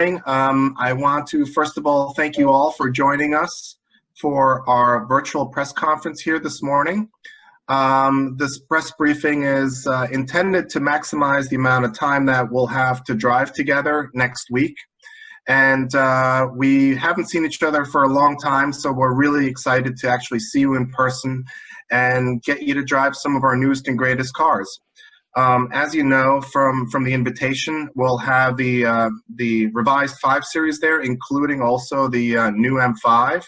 I want to first of all thank you all for joining us for our virtual press conference here this morning. This press briefing is intended to maximize the amount of time that we'll have to drive together next week. And we haven't seen each other for a long time, so we're really excited to actually see you in person and get you to drive some of our newest and greatest cars. As you know from the invitation, we'll have the revised 5 Series there, including also the new M5.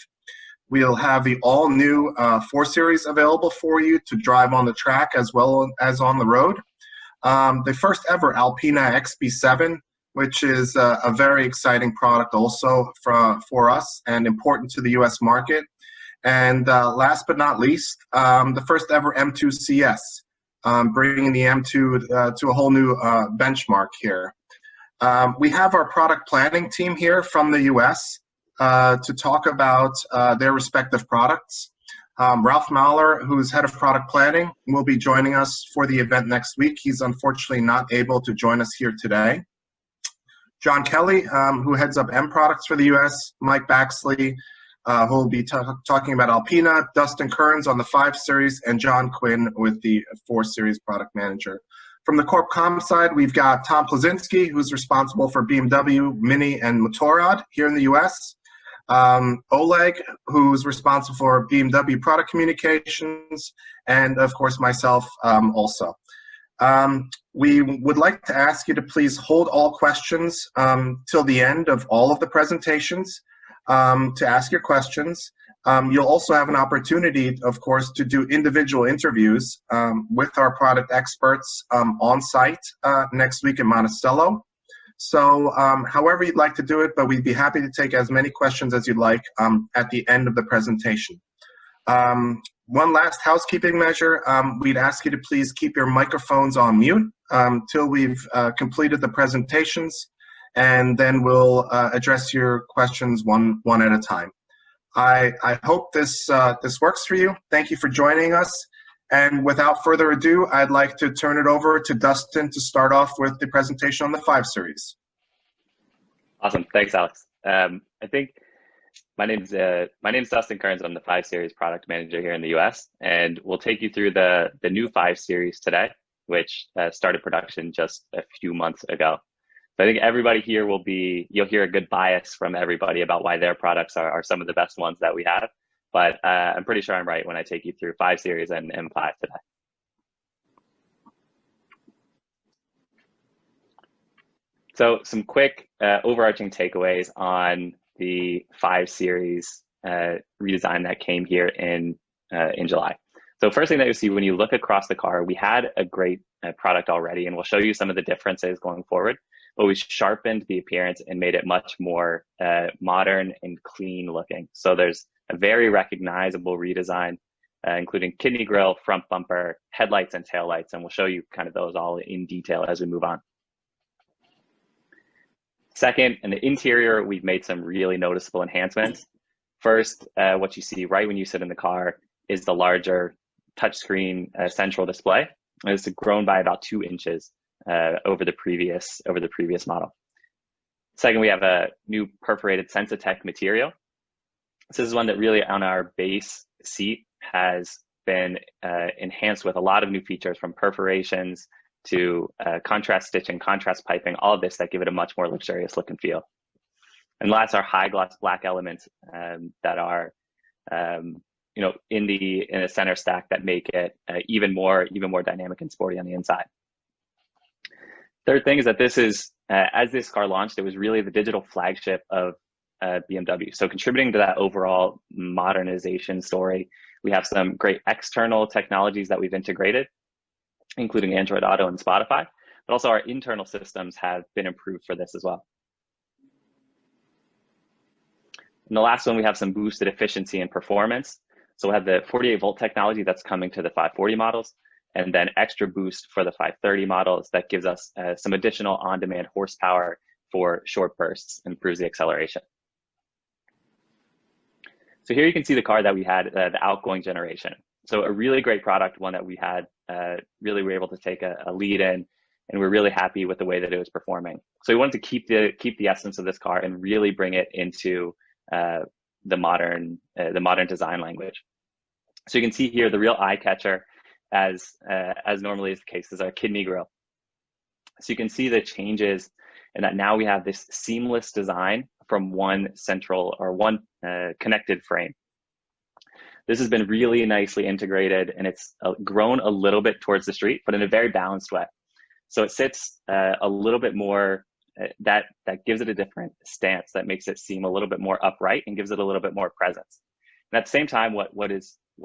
We'll have the all-new 4 Series available for you to drive on the track as well as on the road. The first ever Alpina XB7, which is a very exciting product also for us and important to the US market. And last but not least, the first ever M2 CS. Bringing the M2 to a whole new benchmark here. We have our product planning team here from the US to talk about their respective products. Ralph Mahler, who's head of product planning, will be joining us for the event next week. He's unfortunately not able to join us here today. John Kelly, who heads up M products for the US, Mike Baxley, who will be talking about Alpina, Dustin Kearns on the 5 Series, and John Quinn with the 4 Series product manager. From the Corp Com side, we've got Tom Plazinski, who's responsible for BMW, Mini, and Motorrad here in the US. Oleg, who's responsible for BMW product communications, and of course myself also. We would like to ask you to please hold all questions till the end of all of the presentations. To ask your questions. You'll also have an opportunity, of course, to do individual interviews with our product experts on site next week in Monticello. So however you'd like to do it, but we'd be happy to take as many questions as you'd like at the end of the presentation. One last housekeeping measure, we'd ask you to please keep your microphones on mute till we've completed the presentations, and then we'll address your questions one at a time. I hope this works for you. Thank you for joining us. And without further ado, I'd like to turn it over to Dustin to start off with the presentation on the 5 Series. Awesome, thanks, Alex. I think my name's Dustin Kearns. I'm the 5 Series product manager here in the US, and we'll take you through the new 5 Series today, which started production just a few months ago. I think everybody here you'll hear a good bias from everybody about why their products are some of the best ones that we have. But I'm pretty sure I'm right when I take you through 5 Series and M5 today. So some quick overarching takeaways on the 5 Series redesign that came here in July. So first thing that you see when you look across the car, we had a great product already, and we'll show you some of the differences going forward. But we sharpened the appearance and made it much more modern and clean looking. So there's a very recognizable redesign, including kidney grille, front bumper, headlights, and taillights. And we'll show you kind of those all in detail as we move on. Second, in the interior, we've made some really noticeable enhancements. First, what you see right when you sit in the car is the larger touchscreen central display. It's grown by about 2 inches. Over the previous model. Second, we have a new perforated Sensitech material. This is one that really on our base seat has been enhanced with a lot of new features, from perforations to contrast stitching, contrast piping, all of this that give it a much more luxurious look and feel. And last, our high gloss black elements that are in the center stack that make it even more dynamic and sporty on the inside. Third thing is that this is, as this car launched, it was really the digital flagship of BMW. So contributing to that overall modernization story, we have some great external technologies that we've integrated, including Android Auto and Spotify, but also our internal systems have been improved for this as well. And the last one, we have some boosted efficiency and performance. So we'll have the 48-volt technology that's coming to the 540 models, and then extra boost for the 530 models that gives us some additional on-demand horsepower for short bursts, improves the acceleration. So here you can see the car that we had, the outgoing generation. So a really great product, one that we had, really were able to take a lead in and we're really happy with the way that it was performing. So we wanted to keep the essence of this car and really bring it into the modern design language. So you can see here the real eye catcher, as normally is the case, is our kidney grille. So you can see the changes, and that now we have this seamless design from one central or one connected frame. This has been really nicely integrated, and it's grown a little bit towards the street, but in a very balanced way. So it sits a little bit more, that gives it a different stance, that makes it seem a little bit more upright and gives it a little bit more presence. And at the same time, what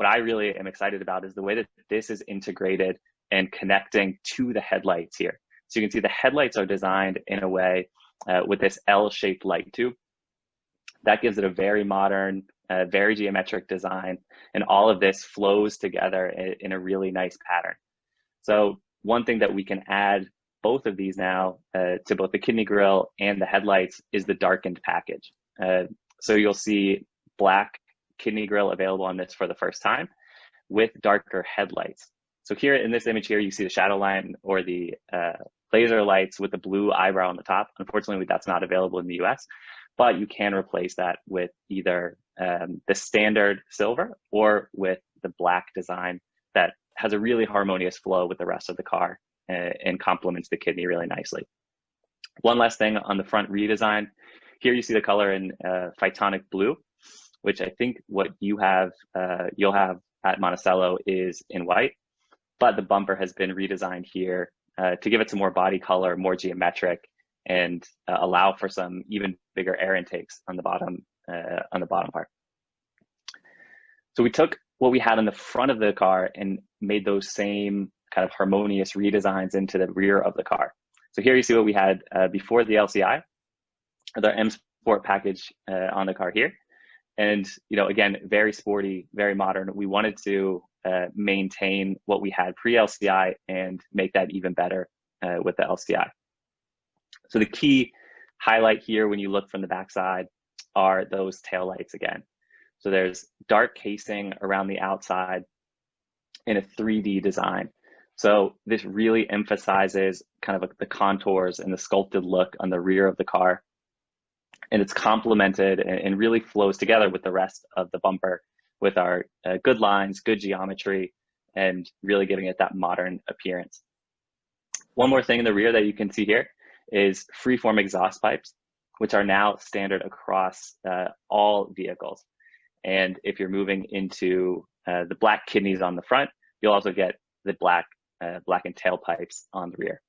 I really am excited about is the way that this is integrated and connecting to the headlights here. So you can see the headlights are designed in a way with this L-shaped light tube. That gives it a very modern, very geometric design, and all of this flows together in a really nice pattern. So one thing that we can add both of these now to both the kidney grille and the headlights is the darkened package. So you'll see black kidney grille available on this for the first time with darker headlights. So here in this image here, you see the shadow line or the laser lights with the blue eyebrow on the top. Unfortunately, that's not available in the US, but you can replace that with either the standard silver or with the black design that has a really harmonious flow with the rest of the car and complements the kidney really nicely. One last thing on the front redesign. Here you see the color in Phytonic blue, which I think what you'll have at Monticello is in white, but the bumper has been redesigned here to give it some more body color, more geometric, and allow for some even bigger air intakes on the bottom part. So we took what we had on the front of the car and made those same kind of harmonious redesigns into the rear of the car. So here you see what we had before the LCI, the M Sport package on the car here. And, again, very sporty, very modern. We wanted to maintain what we had pre-LCI and make that even better with the LCI. So the key highlight here when you look from the backside are those taillights again. So there's dark casing around the outside in a 3D design. So this really emphasizes kind of the contours and the sculpted look on the rear of the car. And it's complemented and really flows together with the rest of the bumper with our good lines, good geometry, and really giving it that modern appearance. One more thing in the rear that you can see here is freeform exhaust pipes, which are now standard across all vehicles. And if you're moving into the black kidneys on the front, you'll also get the blackened tailpipes on the rear.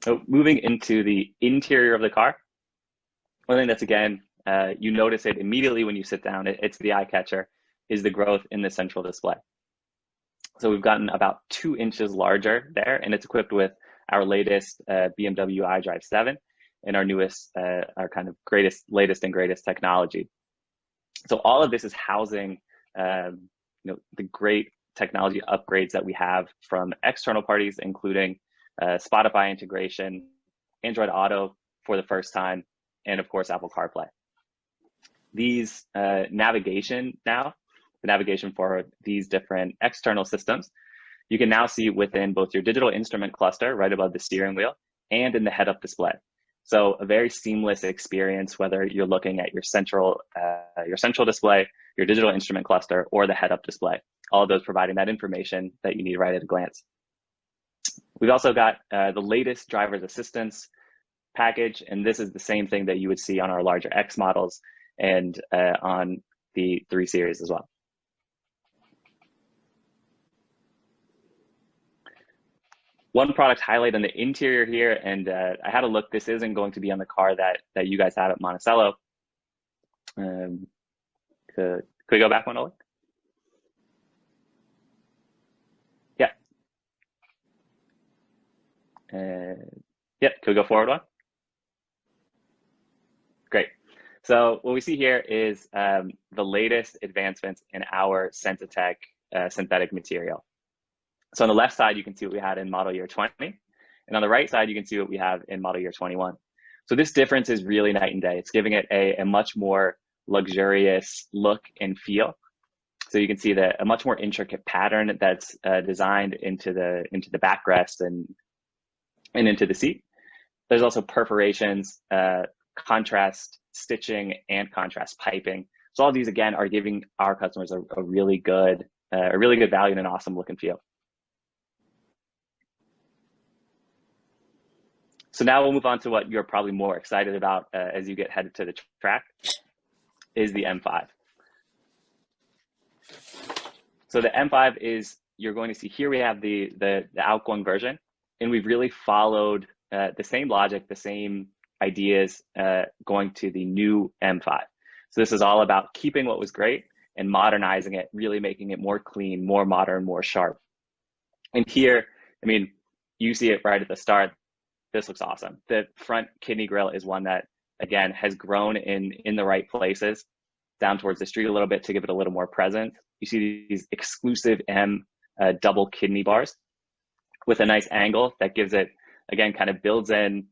So moving into the interior of the car, one thing that's, again, you notice it immediately when you sit down, it's the eye catcher, is the growth in the central display. So we've gotten about 2 inches larger there, and it's equipped with our latest BMW iDrive 7 and our newest, our kind of latest and greatest technology. So all of this is housing, the great technology upgrades that we have from external parties, including Spotify integration, Android Auto for the first time, and of course, Apple CarPlay. These navigation for these different external systems, you can now see within both your digital instrument cluster right above the steering wheel and in the head-up display. So a very seamless experience, whether you're looking at your central display, your digital instrument cluster, or the head-up display. All of those providing that information that you need right at a glance. We've also got the latest driver's assistance package, and this is the same thing that you would see on our larger X models and on the 3 Series as well. One product highlight on the interior here, and I had a look, this isn't going to be on the car that you guys have at Monticello. Could we go back one, Oleg? Yeah. Yep, could we go forward one? Great. So what we see here is the latest advancements in our Sensitech synthetic material. So on the left side, you can see what we had in model year 20. And on the right side, you can see what we have in model year 21. So this difference is really night and day. It's giving it a much more luxurious look and feel. So you can see that a much more intricate pattern that's designed into the backrest and into the seat. There's also perforations, contrast stitching, and contrast piping. So all these again are giving our customers a really good value and an awesome look and feel. So now we'll move on to what you're probably more excited about as you get headed to the track, is the M5. So the M5 is, you're going to see here we have the outgoing version, and we've really followed the same logic, the same ideas going to the new M5. So this is all about keeping what was great and modernizing it, really making it more clean, more modern, more sharp. And here, I mean, you see it right at the start. This looks awesome. The front kidney grille is one that, again, has grown in the right places, down towards the street a little bit to give it a little more presence. You see these exclusive M double kidney bars with a nice angle that gives it, again, kind of builds in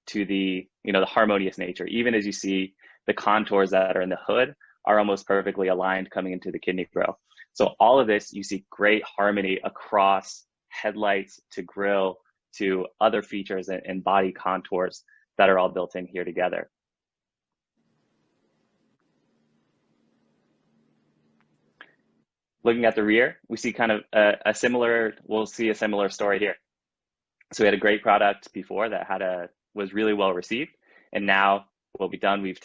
to the, the harmonious nature. Even as you see the contours that are in the hood are almost perfectly aligned coming into the kidney grille. So all of this, you see great harmony across headlights to grille to other features and body contours that are all built in here together. Looking at the rear, we see kind of we'll see a similar story here. So we had a great product before that was really well received. And now what we've done, we've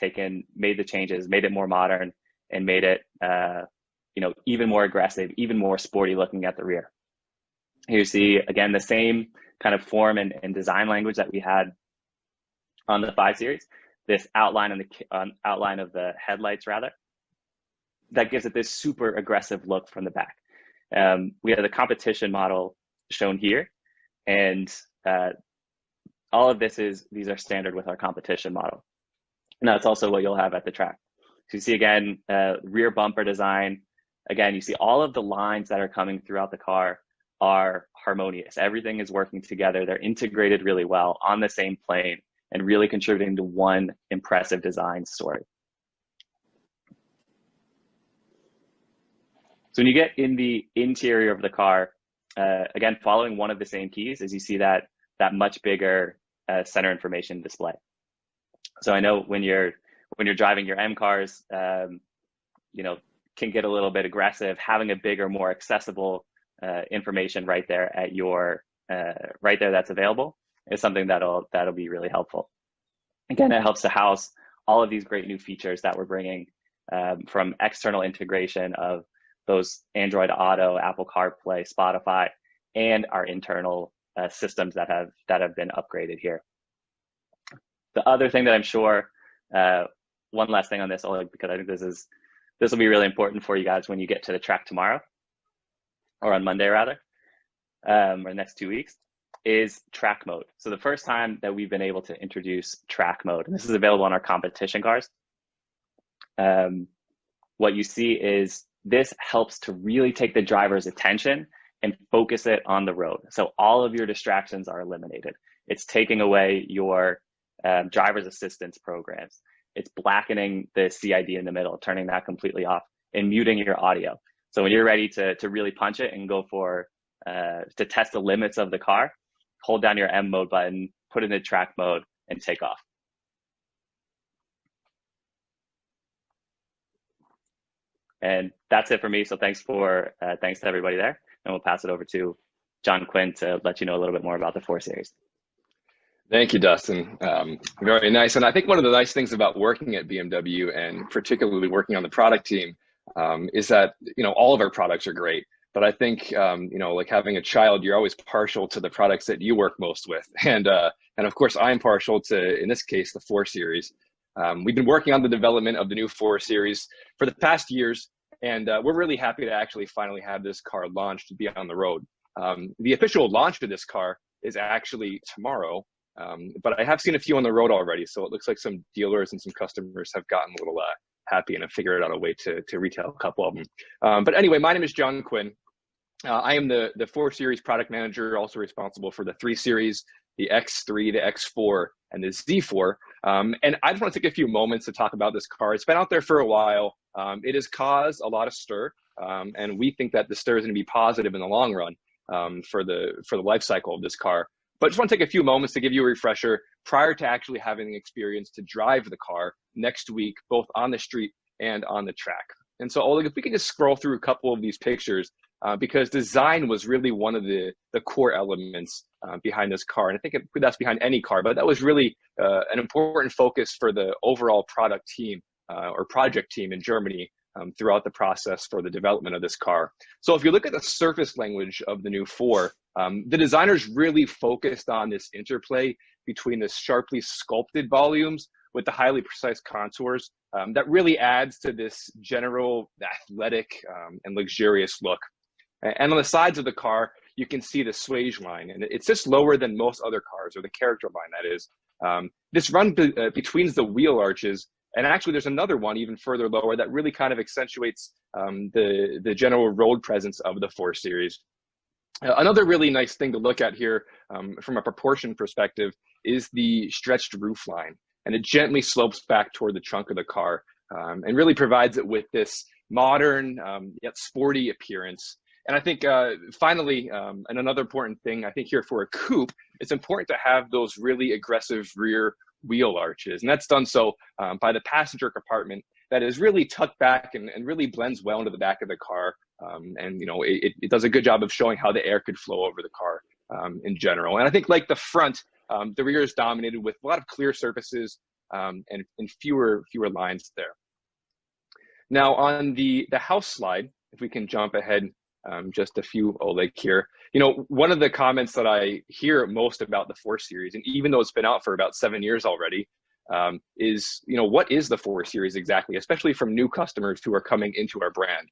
made the changes, made it more modern, and made it, even more aggressive, even more sporty looking at the rear. Here you see, again, the same kind of form and design language that we had on the 5 Series, this outline outline of the headlights rather, that gives it this super aggressive look from the back. We have the competition model shown here, and all of these are standard with our competition model. And that's also what you'll have at the track. So you see again, rear bumper design. Again, you see all of the lines that are coming throughout the car are harmonious. Everything is working together. They're integrated really well on the same plane and really contributing to one impressive design story. So when you get in the interior of the car, again, following one of the same keys, as you see that much bigger center information display. So I know when you're driving your M cars, can get a little bit aggressive. Having a bigger, more accessible information right there at right there that's available is something that'll be really helpful. Again, it helps to house all of these great new features that we're bringing from external integration of those Android Auto, Apple CarPlay, Spotify, and our internal systems that have been upgraded here. The other thing that I'm sure, one last thing on this, only because I think this will be really important for you guys when you get to the track tomorrow, or on Monday rather, or next 2 weeks, is track mode. So the first time that we've been able to introduce track mode, and this is available on our competition cars, what you see is this helps to really take the driver's attention and focus it on the road. So all of your distractions are eliminated. It's taking away your driver's assistance programs. It's blackening the CID in the middle, turning that completely off, and muting your audio. So when you're ready to really punch it and go for, to test the limits of the car, hold down your M mode button, put it in track mode, and take off. And that's it for me. So thanks to everybody there. And we'll pass it over to John Quinn to let you know a little bit more about the 4 Series. Thank you, Dustin. Very nice. And I think one of the nice things about working at BMW, and particularly working on the product team, is that, all of our products are great. But I think, like having a child, you're always partial to the products that you work most with. And of course, I'm partial to, in this case, the 4 Series. We've been working on the development of the new 4 Series for the past years, and we're really happy to actually finally have this car launched to be on the road. The official launch of this car is actually tomorrow, but I have seen a few on the road already, so it looks like some dealers and some customers have gotten a little happy and have figured out a way to retail a couple of them. But anyway, my name is John Quinn. I am the 4 Series product manager, also responsible for the 3 Series, the X3, the X4, and the Z4. And I just want to take a few moments to talk about this car. It's been out there for a while. It has caused a lot of stir. and we think that the stir is going to be positive in the long run for the life cycle of this car. But I just want to take a few moments to give you a refresher prior to actually having the experience to drive the car next week, both on the street and on the track. And so, Oleg, if we can just scroll through a couple of these pictures, because design was really one of the core elements behind this car. And I think that's behind any car, but that was really an important focus for the overall product team or project team in Germany throughout the process for the development of this car. So if you look at the surface language of the new 4, the designers really focused on this interplay between the sharply sculpted volumes with the highly precise contours that really adds to this general athletic and luxurious look. And on the sides of the car, you can see the swage line, and it's just lower than most other cars, or the character line, that is. This run between the wheel arches, and actually there's another one even further lower that really kind of accentuates the general road presence of the 4 Series. Another really nice thing to look at here from a proportion perspective is the stretched roof line, and it gently slopes back toward the trunk of the car and really provides it with this modern yet sporty appearance. And I think finally, and another important thing, I think here for a coupe, it's important to have those really aggressive rear wheel arches. And that's done so by the passenger compartment that is really tucked back and really blends well into the back of the car. And, you know, it does a good job of showing how the air could flow over the car in general. And I think like the front, the rear is dominated with a lot of clear surfaces and fewer lines there. Now on the house slide, if we can jump ahead just a few, Oleg, here. You know, one of the comments that I hear most about the 4 Series, and even though it's been out for about 7 years already, is, you know, what is the 4 Series exactly, especially from new customers who are coming into our brand.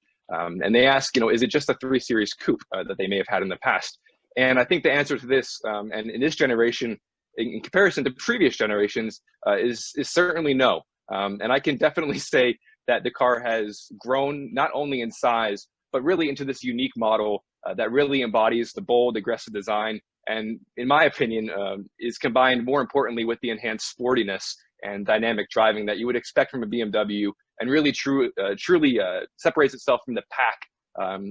And they ask, you know, is it just a 3 Series coupe that they may have had in the past? And I think the answer to this, and in this generation, in comparison to previous generations, is certainly no. And I can definitely say that the car has grown not only in size, but really into this unique model that really embodies the bold, aggressive design, and in my opinion, is combined more importantly with the enhanced sportiness and dynamic driving that you would expect from a BMW, and really truly separates itself from the pack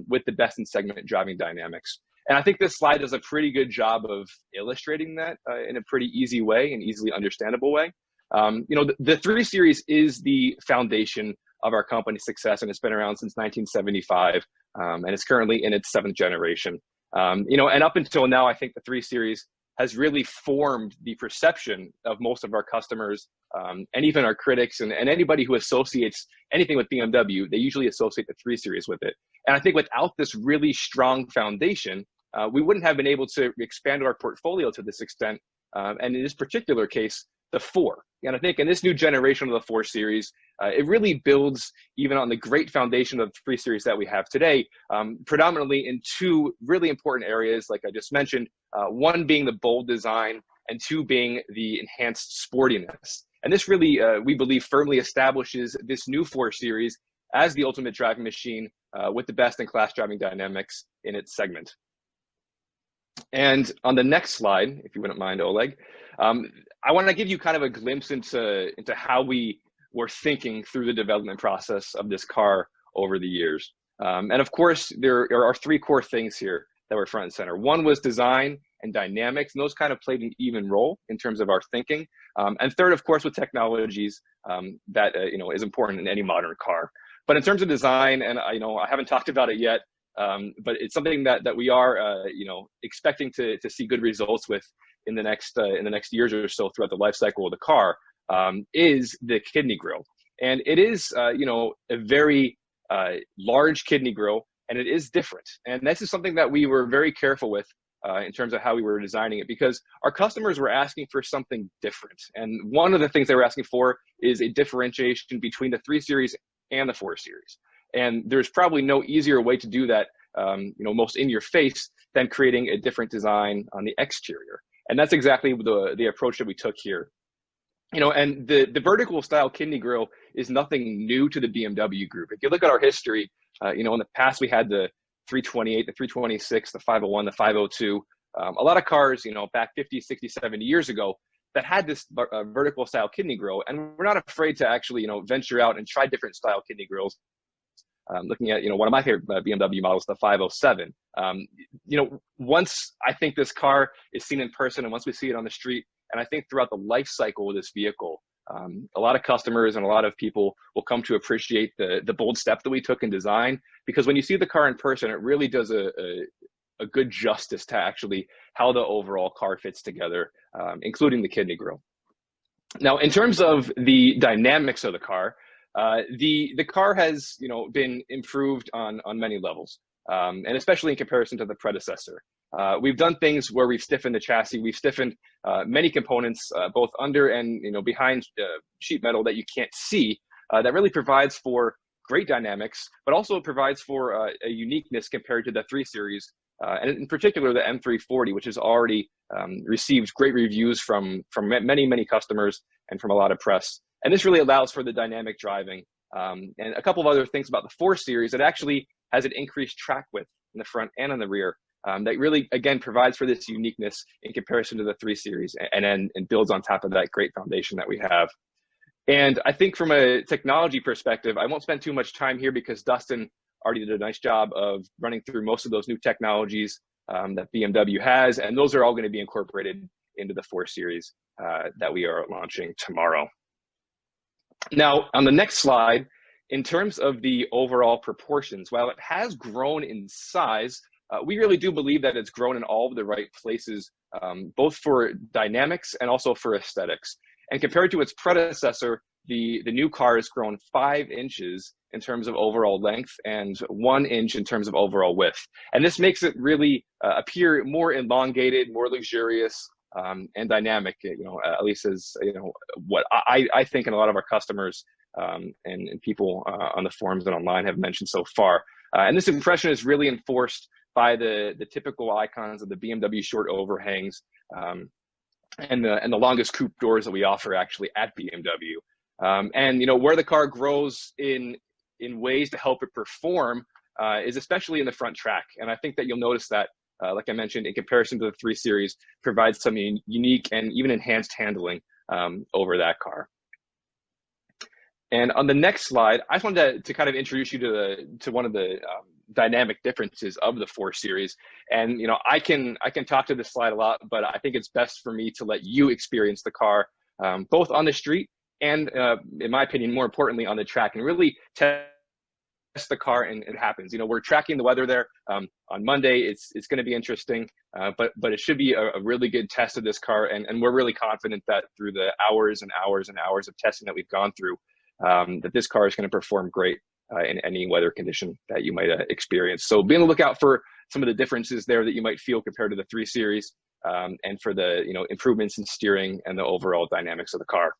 with the best in segment driving dynamics. And I think this slide does a pretty good job of illustrating that in a pretty easy way, and easily understandable way. You know, the 3 Series is the foundation of our company's success, and it's been around since 1975, and it's currently in its 7th generation. You know, and up until now, I think the 3 Series has really formed the perception of most of our customers, and even our critics, and anybody who associates anything with BMW, they usually associate the 3 Series with it. And I think without this really strong foundation, we wouldn't have been able to expand our portfolio to this extent, and in this particular case, the 4. And I think in this new generation of the 4 Series, it really builds even on the great foundation of the 3 Series that we have today, predominantly in 2 really important areas, like I just mentioned, one being the bold design, and 2 being the enhanced sportiness. And this really, we believe, firmly establishes this new 4 Series as the ultimate driving machine with the best-in-class driving dynamics in its segment. And on the next slide, if you wouldn't mind, Oleg, I want to give you kind of a glimpse into how we were thinking through the development process of this car over the years. And of course, there are 3 core things here that were front and center. One was design and dynamics, and those kind of played an even role in terms of our thinking. And third, of course, with technologies that you know, is important in any modern car. But in terms of design, and you know, I haven't talked about it yet, but it's something that we are you know, expecting to see good results with in the next years or so throughout the life cycle of the car, is the kidney grille. And it is you know, a very large kidney grille, and it is different. And this is something that we were very careful with in terms of how we were designing it, because our customers were asking for something different. And one of the things they were asking for is a differentiation between the 3 Series and the 4 Series. And there's probably no easier way to do that, you know, most in your face, than creating a different design on the exterior. And that's exactly the approach that we took here. You know, and the vertical style kidney grille is nothing new to the BMW group. If you look at our history, you know, in the past we had the 328, the 326, the 501, the 502, a lot of cars, you know, back 50, 60, 70 years ago that had this vertical style kidney grille, and we're not afraid to actually, you know, venture out and try different style kidney grills looking at, one of my favorite BMW models, the 507. Once I think this car is seen in person and once we see it on the street, and I think throughout the life cycle of this vehicle, a lot of customers and a lot of people will come to appreciate the bold step that we took in design, because when you see the car in person, it really does a good justice to actually how the overall car fits together, including the kidney grille. Now, in terms of the dynamics of the car has been improved on many levels, and especially in comparison to the predecessor. We've done things where we've stiffened the chassis, we've stiffened many components, both under and behind sheet metal that you can't see, that really provides for great dynamics, but also provides for a uniqueness compared to the 3 Series, and in particular the M340, which has already received great reviews from many customers and from a lot of press. And this really allows for the dynamic driving. And a couple of other things about the 4 Series, it actually has an increased track width in the front and in the rear, that really, again, provides for this uniqueness in comparison to the 3 Series, and builds on top of that great foundation that we have. And I think from a technology perspective, I won't spend too much time here because Dustin already did a nice job of running through most of those new technologies that BMW has, and those are all going to be incorporated into the 4 Series that we are launching tomorrow. Now, on the next slide, in terms of the overall proportions, while it has grown in size, we really do believe that it's grown in all of the right places, both for dynamics and also for aesthetics. And compared to its predecessor, the new car has grown 5 inches in terms of overall length and 1 inch in terms of overall width. And this makes it really appear more elongated, more luxurious, and dynamic, at least as, what I think and a lot of our customers and people on the forums and online have mentioned so far. And this impression is really enforced by the typical icons of the BMW short overhangs, and the longest coupe doors that we offer actually at BMW. And where the car grows in ways to help it perform is especially in the front track. And I think that you'll notice that, like I mentioned, in comparison to the 3 Series, provides some unique and even enhanced handling over that car. And on the next slide, I just wanted to kind of introduce you to one of the dynamic differences of the 4 Series. And I can talk to this slide a lot, but I think it's best for me to let you experience the car, both on the street and, in my opinion, more importantly, on the track, and really test the car. And it happens. We're tracking the weather there on Monday. It's going to be interesting, but it should be a really good test of this car, and we're really confident that through the hours and hours and hours of testing that we've gone through, that this car is going to perform great in any weather condition that you might experience. So be on the lookout for some of the differences there that you might feel compared to the 3 Series, and for the improvements in steering and the overall dynamics of the car.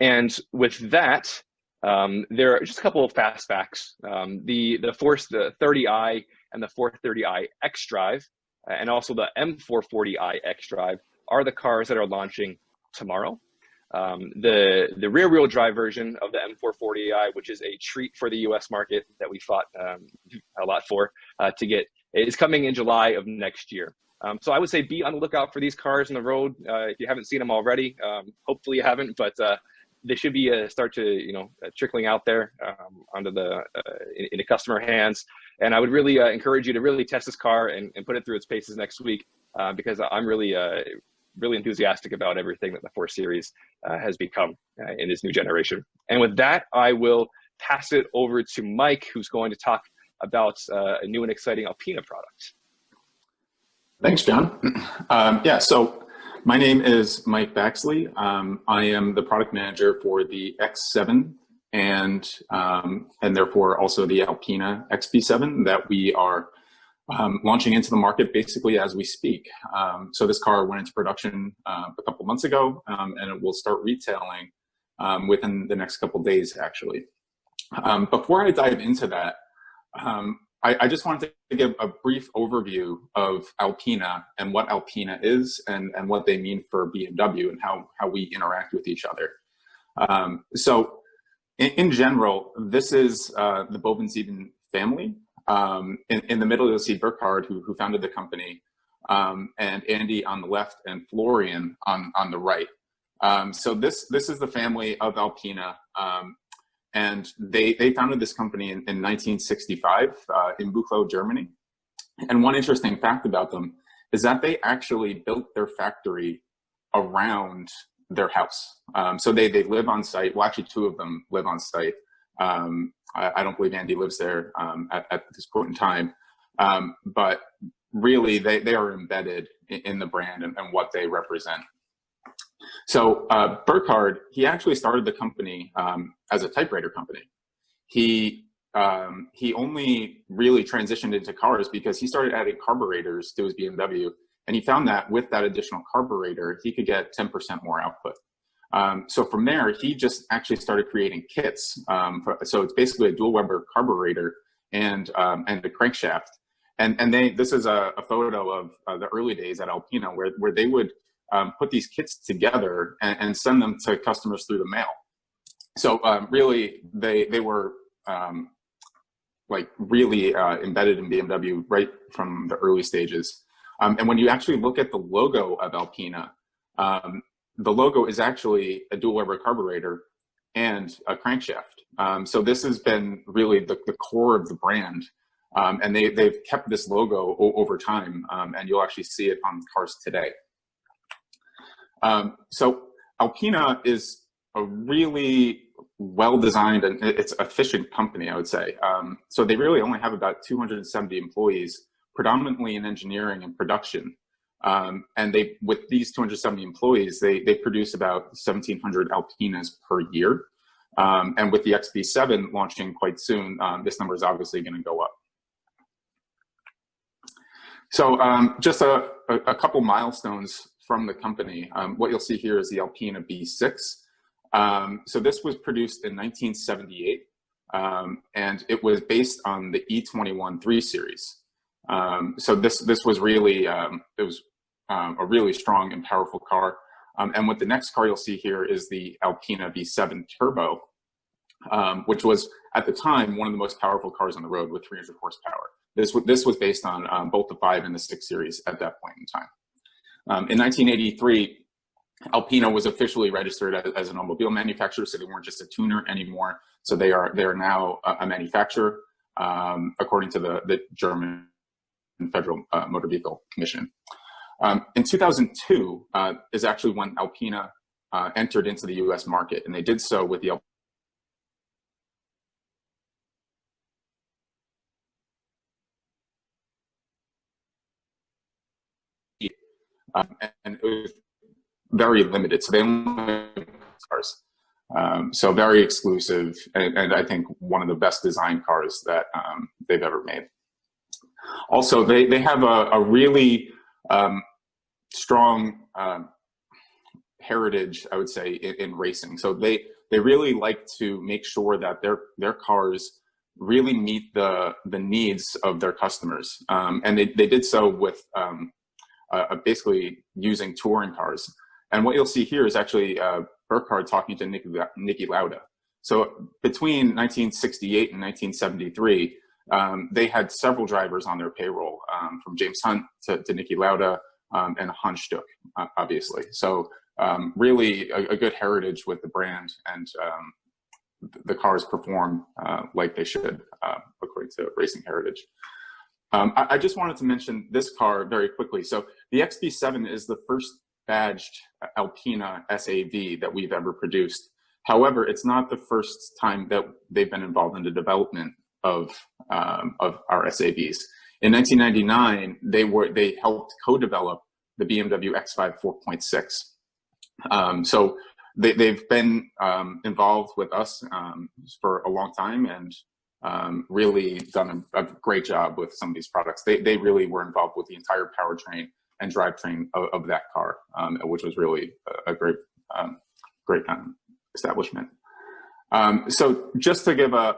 And with that, there are just a couple of fast facts. The 430i and the 430i xDrive, and also the M440i xDrive are the cars that are launching tomorrow. The rear-wheel drive version of the M440i, which is a treat for the U.S. market that we fought a lot for to get, is coming in July of next year. So I would say be on the lookout for these cars on the road. If you haven't seen them already, hopefully you haven't, but they should be start to trickling out there onto into customer hands. And I would really encourage you to really test this car and put it through its paces next week, because I'm really enthusiastic about everything that the 4 Series has become in this new generation. And with that, I will pass it over to Mike, who's going to talk about a new and exciting Alpina product. Thanks, John. So my name is Mike Baxley. I am the product manager for the X7 and therefore also the Alpina XB7 that we are launching into the market basically as we speak. So this car went into production a couple months ago, and it will start retailing within the next couple days, actually. Before I dive into that, I just wanted to give a brief overview of Alpina and what Alpina is and what they mean for BMW and how we interact with each other. So in general, this is the Bovensieden family. In the middle, you'll see Burkhard, who founded the company, and Andy on the left, and Florian on the right. So this is the family of Alpina. And they founded this company in 1965 in Buchloe, Germany. And one interesting fact about them is that they actually built their factory around their house. So they live on site. Well, actually, two of them live on site. I don't believe Andy lives there at this point in time. But really, they are embedded in the brand and what they represent. So Burkhard, he actually started the company as a typewriter company. He only really transitioned into cars because he started adding carburetors to his BMW, and he found that with that additional carburetor, he could get 10% more output. So from there, he just actually started creating kits. So it's basically a dual Weber carburetor and the crankshaft. And this is a photo of the early days at Alpina where they would put these kits together and send them to customers through the mail. So really, they were like really embedded in BMW right from the early stages. And when you actually look at the logo of Alpina, the logo is actually a dual Weber carburetor and a crankshaft. So this has been really the core of the brand. And they've kept this logo over time, and you'll actually see it on cars today. So Alpina is a really well-designed and it's efficient company, I would say. So they really only have about 270 employees, predominantly in engineering and production. And with these 270 employees, they produce about 1,700 Alpinas per year. And with the XB7 launching quite soon, this number is obviously going to go up. So just a couple milestones from the company. What you'll see here is the Alpina B6. So this was produced in 1978, and it was based on the E21 3 Series. So this was really, it was a really strong and powerful car. And what the next car you'll see here is the Alpina B7 Turbo, which was at the time one of the most powerful cars on the road with 300 horsepower. This was based on both the 5 and the 6 Series at that point in time. In 1983, Alpina was officially registered as an automobile manufacturer, so they weren't just a tuner anymore. So they are now a manufacturer, according to the German Federal Motor Vehicle Commission. In 2002 is actually when Alpina entered into the U.S. market, and they did so with the and it was very limited, so they only cars. So very exclusive, and I think one of the best design cars that they've ever made. Also, they have a really strong heritage, I would say, in racing. So they really like to make sure that their cars really meet the needs of their customers, and they did so with basically using touring cars. And what you'll see here is actually Burkhard talking to Niki Lauda. So between 1968 and 1973, they had several drivers on their payroll, from James Hunt to Niki Lauda and Hans Stuck, obviously. So really a good heritage with the brand, and the cars perform like they should, according to racing heritage. I just wanted to mention this car very quickly. So the XB7 is the first badged Alpina SAV that we've ever produced. However, it's not the first time that they've been involved in the development of our SAVs. In 1999, they helped co-develop the BMW X5 4.6. So they've been involved with us for a long time, and really done a great job with some of these products. They really were involved with the entire powertrain and drivetrain of that car, which was really a great establishment. So just to give a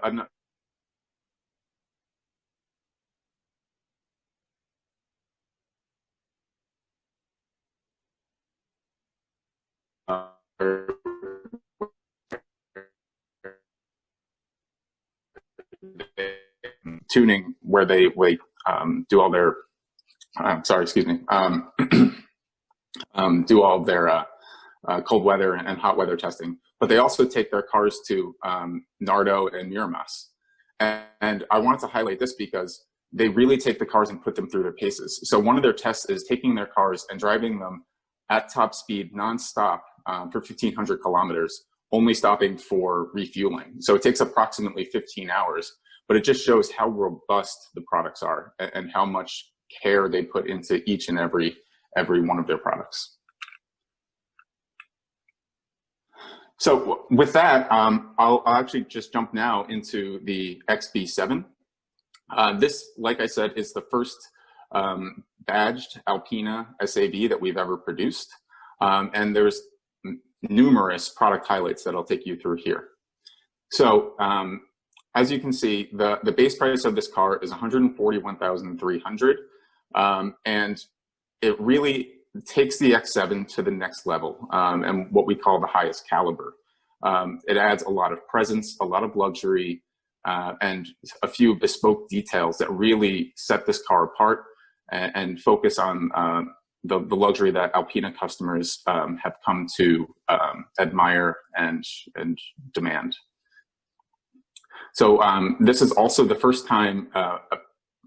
tuning where they do all their do all their cold weather and hot weather testing. But they also take their cars to Nardo and Miramas. And I wanted to highlight this because they really take the cars and put them through their paces. So one of their tests is taking their cars and driving them at top speed nonstop for 1,500 kilometers, only stopping for refueling. So it takes approximately 15 hours, but it just shows how robust the products are and how much care they put into each and every one of their products. So with that, I'll actually just jump now into the XB7. This, like I said, is the first badged Alpina SAV that we've ever produced. And there's numerous product highlights that I'll take you through here. So as you can see, the base price of this car is $141,300, and it really takes the X7 to the next level, and what we call the highest caliber. It adds a lot of presence, a lot of luxury, and a few bespoke details that really set this car apart and focus on the luxury that Alpina customers have come to admire and demand. So this is also the first time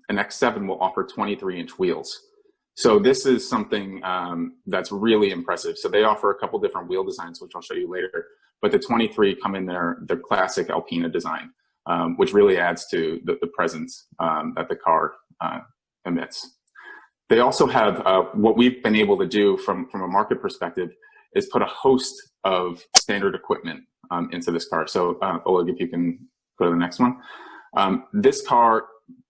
an X7 will offer 23-inch wheels. So this is something that's really impressive. So they offer a couple different wheel designs, which I'll show you later, but the 23 come in their classic Alpina design, which really adds to the presence that the car emits. They also have what we've been able to do from a market perspective is put a host of standard equipment into this car. So Oleg, if you can go to the next one. This car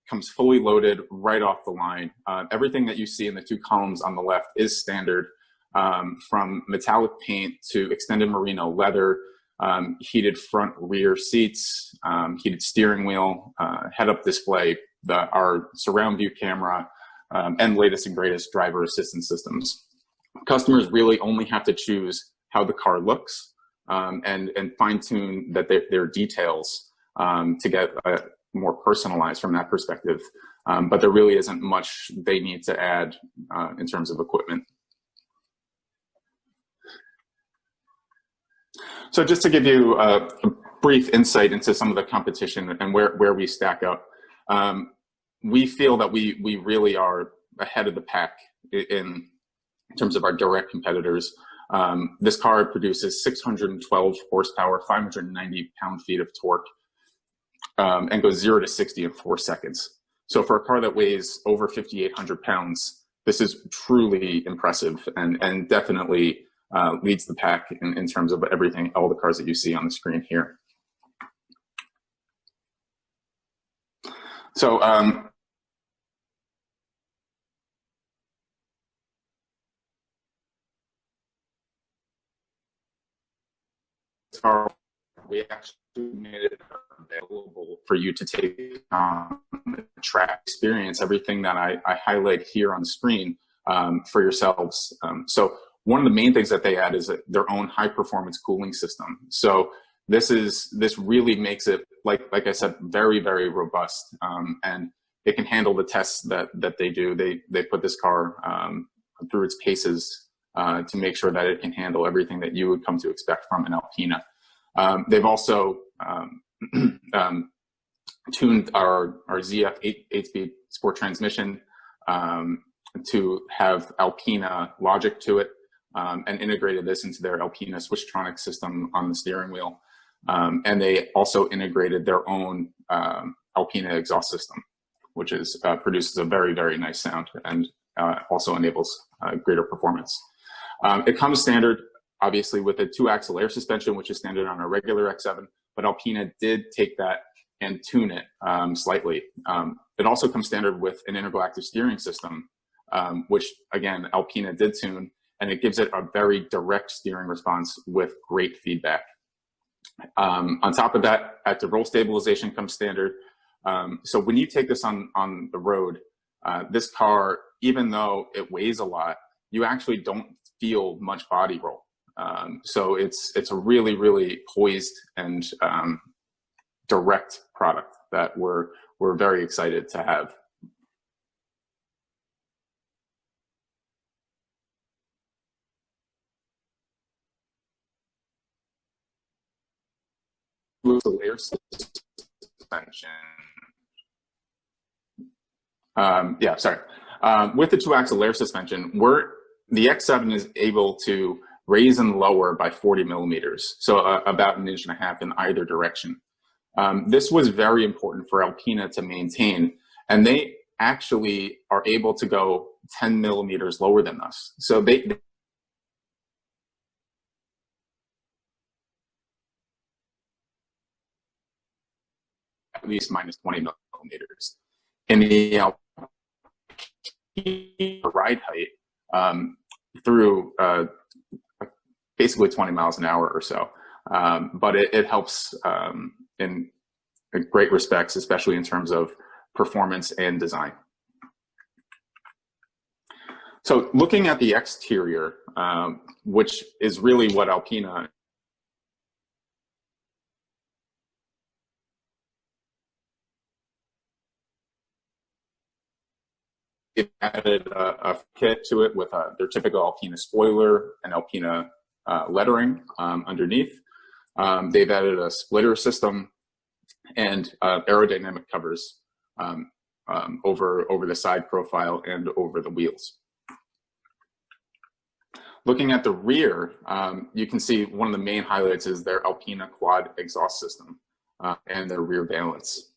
comes fully loaded right off the line. Everything that you see in the two columns on the left is standard, from metallic paint to extended merino leather, heated front rear seats, heated steering wheel, head-up display, our surround view camera, and latest and greatest driver assistance systems. Customers really only have to choose how the car looks and fine-tune their details to get more personalized from that perspective. But there really isn't much they need to add in terms of equipment. So just to give you a brief insight into some of the competition and where we stack up, we feel that we really are ahead of the pack in terms of our direct competitors. This car produces 612 horsepower, 590 pound-feet of torque, and goes 0 to 60 in 4 seconds. So for a car that weighs over 5,800 pounds, this is truly impressive and definitely leads the pack in terms of everything, all the cars that you see on the screen here. So we actually made it available for you to take track experience, everything that I highlight here on the screen for yourselves. So one of the main things that they add is their own high performance cooling system. So this really makes it, like I said, very, very robust, and it can handle the tests that they do. They put this car through its paces to make sure that it can handle everything that you would come to expect from an Alpina. They've also tuned our ZF 8-speed sport transmission to have Alpina logic to it, and integrated this into their Alpina Switchtronic system on the steering wheel. And they also integrated their own Alpina exhaust system, which produces a very, very nice sound and also enables greater performance. It comes standard, obviously, with a 2-axle air suspension, which is standard on a regular X7, but Alpina did take that and tune it slightly. It also comes standard with an intergalactic steering system, which, again, Alpina did tune, and it gives it a very direct steering response with great feedback. On top of that, active roll stabilization comes standard. So when you take this on the road, this car, even though it weighs a lot, you actually don't feel much body roll. So it's a really, really poised and direct product that we're very excited to have. layer suspension. With the two-axle layer suspension, the X7 is able to raise and lower by 40 millimeters, so about 1.5 inches in either direction. This was very important for Alpina to maintain, and they actually are able to go 10 millimeters lower than us. So they at least minus 20 millimeters. In the ride height through basically 20 miles an hour or so. But it helps in great respects, especially in terms of performance and design. So looking at the exterior, which is really what Alpina it added a kit to it with their typical Alpina spoiler and Alpina lettering underneath. They've added a splitter system and aerodynamic covers over the side profile and over the wheels. Looking at the rear, you can see one of the main highlights is their Alpina quad exhaust system and their rear valence.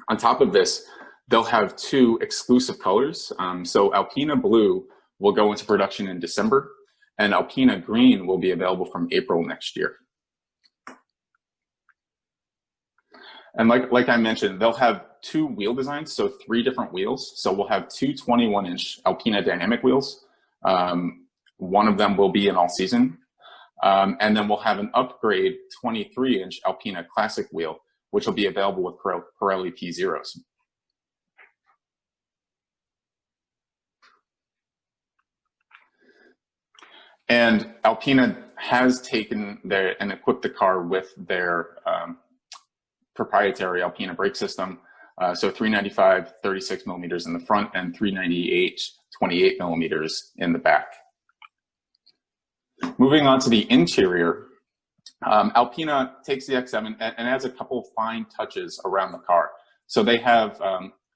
On top of this, they'll have two exclusive colors. So Alpina Blue will go into production in December, and Alpina Green will be available from April next year. And like I mentioned, they'll have two wheel designs, so 3 different wheels. So we'll have two 21-inch Alpina dynamic wheels. One of them will be an all-season. And then we'll have an upgrade 23-inch Alpina Classic wheel, which will be available with Pirelli P0s. And Alpina has taken and equipped the car with their proprietary Alpina brake system. So 395, 36 millimeters in the front, and 398, 28 millimeters in the back. Moving on to the interior, Alpina takes the X7 and adds a couple of fine touches around the car. So they have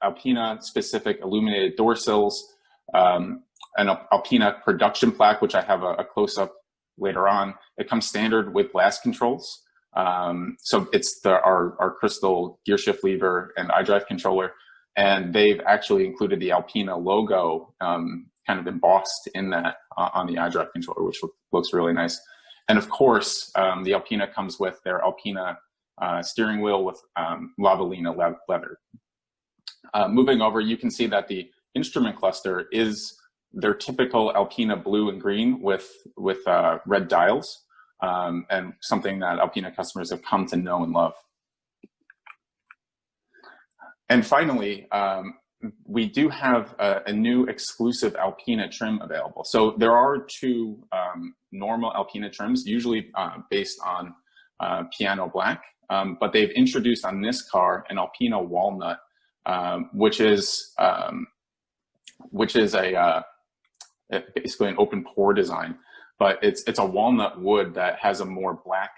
Alpina-specific illuminated door sills, an Alpina production plaque, which I have a close-up later on. It comes standard with glass controls. So it's our crystal gear shift lever and iDrive controller. And they've actually included the Alpina logo kind of embossed in that on the iDrive controller, which looks really nice. And of course, the Alpina comes with their Alpina steering wheel with Lavalina leather. Moving over, you can see that the instrument cluster is their typical Alpina blue and green with red dials, and something that Alpina customers have come to know and love. And finally, we do have a new exclusive Alpina trim available. So there are 2 normal Alpina trims, usually based on piano black, but they've introduced on this car an Alpina walnut, which is basically an open pore design, but it's a walnut wood that has a more black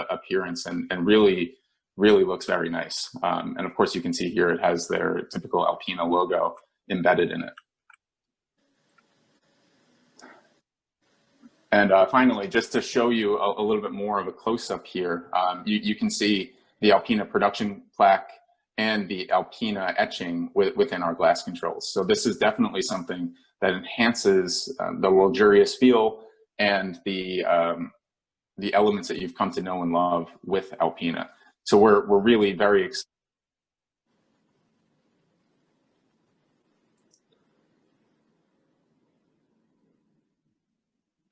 appearance and really looks very nice. And of course, you can see here it has their typical Alpina logo embedded in it. And finally, just to show you a little bit more of a close-up here, you can see the Alpina production plaque and the Alpina etching within our glass controls. So this is definitely something that enhances the luxurious feel and the elements that you've come to know and love with Alpina. So we're really very excited.